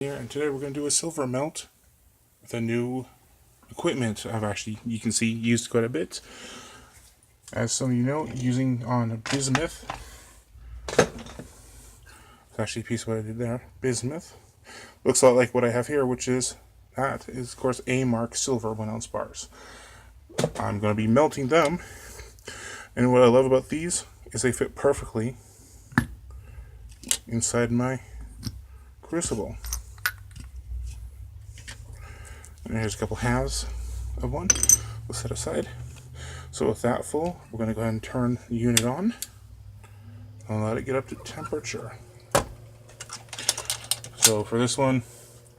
Here, and today we're going to do a silver melt with a new equipment you can see, used quite a bit. As some of you know, using on bismuth. It's actually a piece of what I did there. Bismuth. Looks a lot like what I have here, which is, that is of course A-Mark silver 1 ounce bars. I'm going to be melting them, and what I love about these is they fit perfectly inside my crucible. And here's a couple halves of one. We'll set aside. So with that full, we're going to go ahead and turn the unit on and let it get up to temperature. So for this one,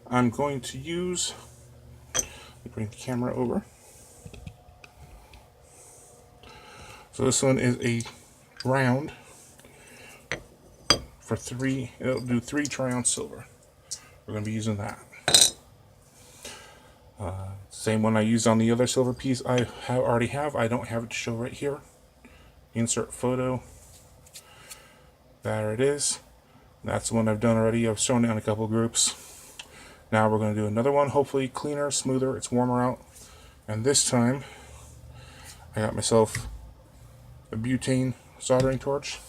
I'm going to use, let me bring the camera over. So this one is a round for it'll do 3 tri-ounce silver. We're going to be using that. Same one I used on the other silver piece I already have. I don't have it to show right here. Insert photo. There it is. That's the one I've done already. I've shown it on a couple groups. Now we're going to do another one, hopefully cleaner, smoother. It's warmer out. And this time, I got myself a butane soldering torch.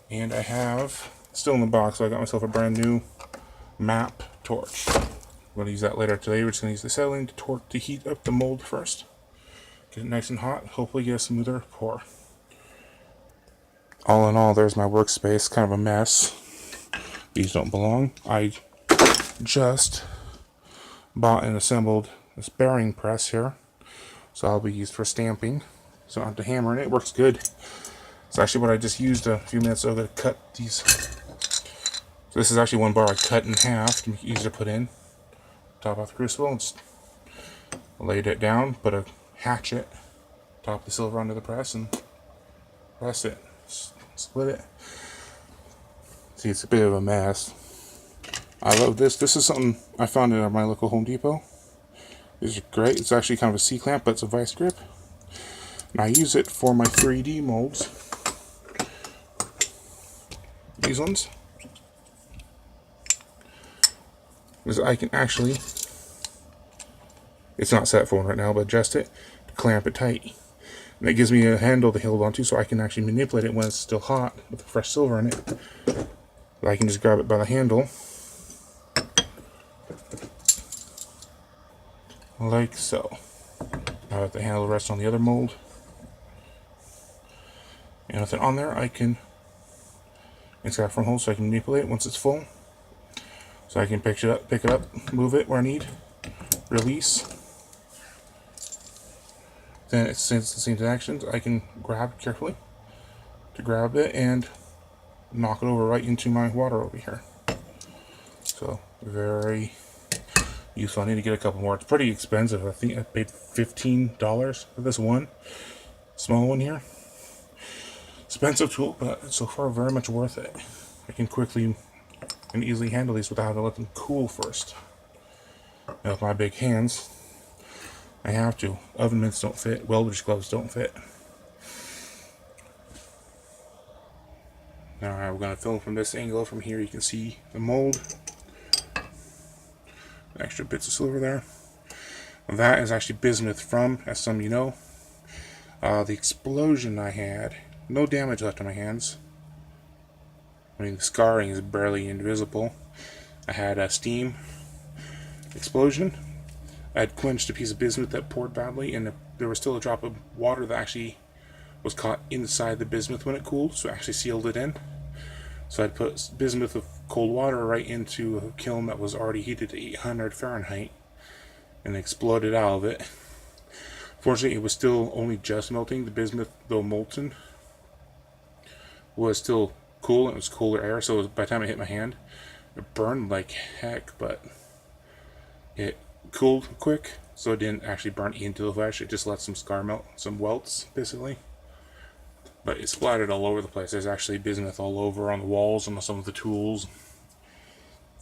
And I have, still in the box, so I got myself a brand new MAP torch. I'm going to use that later today. We're just going to use the acetylene to heat up the mold first. Get it nice and hot. Hopefully get a smoother pour. All in all, there's my workspace. Kind of a mess. These don't belong. I just bought and assembled this bearing press here. So I'll be used for stamping. So I don't have to hammer it. It works good. It's actually what I just used a few minutes ago to cut these. So this is actually one bar I cut in half to make it easier to put in. Top off the crucible and just laid it down, put a hatchet, top the silver onto the press, and press it. Split it. See, it's a bit of a mess. I love this. This is something I found at my local Home Depot. These are great. It's actually kind of a C-clamp, but it's a vice grip. And I use it for my 3D molds. These ones. Because I can actually, it's not set for one right now, but adjust it to clamp it tight. And it gives me a handle to hold onto so I can actually manipulate it when it's still hot with the fresh silver in it. But I can just grab it by the handle. Like so. Now that the handle rests on the other mold. And with it on there, it's got a front hole so I can manipulate it once it's full. So I can pick it up, move it where I need, release. Then since it's the same actions, I can grab carefully to grab it and knock it over right into my water over here. So very useful. I need to get a couple more. It's pretty expensive. I think I paid $15 for this one small one here. Expensive tool, but so far very much worth it. I can quickly and easily handle these without having to let them cool first. Now with my big hands, I have to. Oven mitts don't fit. Welder's gloves don't fit. Alright, we're going to film from this angle. From here you can see the mold. Extra bits of silver there. That is actually bismuth from, as some of you know, the explosion I had. No damage left on my hands. I mean, the scarring is barely invisible. I had a steam explosion. I had quenched a piece of bismuth that poured badly, and there was still a drop of water that actually was caught inside the bismuth when it cooled, so it actually sealed it in. So I'd put bismuth of cold water right into a kiln that was already heated to 800 Fahrenheit and exploded out of it. Fortunately, it was still only just melting. The bismuth, though molten, was still cool, and it was cooler air, so by the time it hit my hand, it burned like heck, but it cooled quick, so it didn't actually burn into the flesh. It just let some scar melt, some welts, basically. But it splattered all over the place. There's actually bismuth all over on the walls and on some of the tools.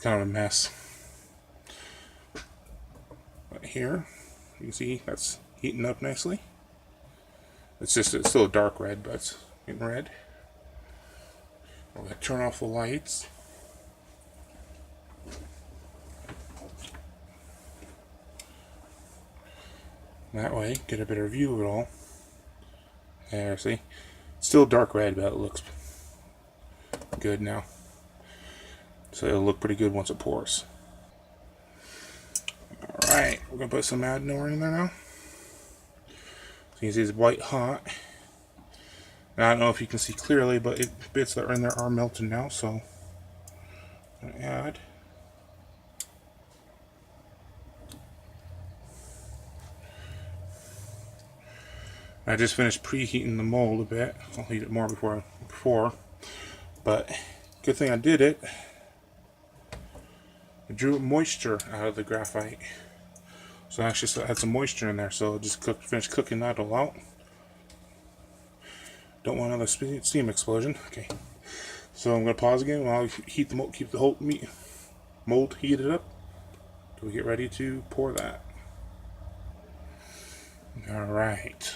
Kind of a mess. But here, you can see that's heating up nicely. It's still a dark red, but it's getting red. I'm going to turn off the lights. That way, get a better view of it all. There, see? Still dark red, but it looks good now. So it'll look pretty good once it pours. Alright, we're going to put some Adenor in there now. So you can see it's white hot. Now, I don't know if you can see clearly, but bits that are in there are melting now, so I'm going to add. I just finished preheating the mold a bit. I'll heat it more before. But good thing I did it. I drew moisture out of the graphite. So I actually had some moisture in there, so I just finished cooking that all out. Don't want another steam explosion. Okay. So I'm going to pause again while I heat the mold, keep the whole mold heated up till we get ready to pour that. Alright.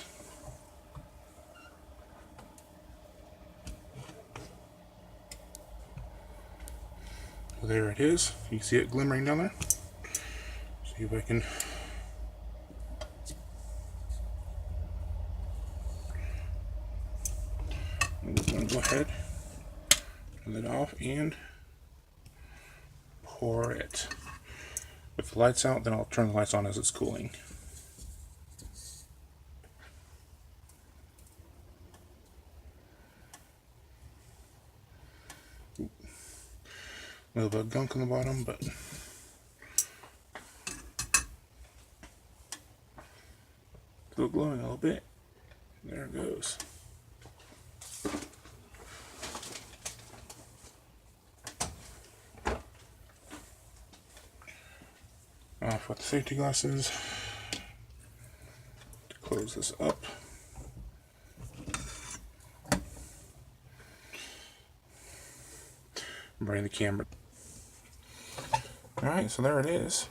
So there it is. You see it glimmering down there? See if I can. I'm just going to go ahead, turn it off, and pour it. With the lights out, then I'll turn the lights on as it's cooling. A little bit of gunk on the bottom, but still glowing a little bit. There it goes. Off with the safety glasses to close this up. Bring the camera. Alright, so there it is.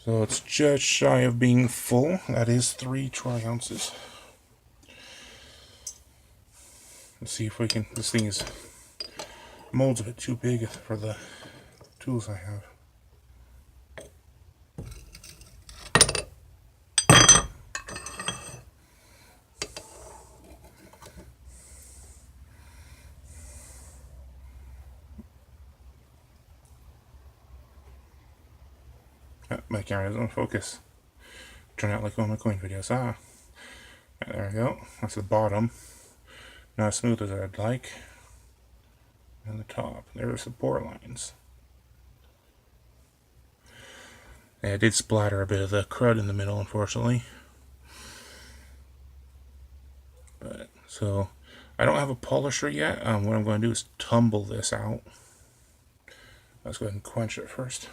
So it's just shy of being full. That is 3 tri-ounces. Let's see if we can. This thing is mold's a bit too big for the tools I have. My camera doesn't focus. Turn out like one of my coin videos. There we go. That's the bottom. Not as smooth as I'd like. And the top. There's the pore lines. Yeah, it did splatter a bit of the crud in the middle, unfortunately. But so I don't have a polisher yet. What I'm going to do is tumble this out. Let's go ahead and quench it first.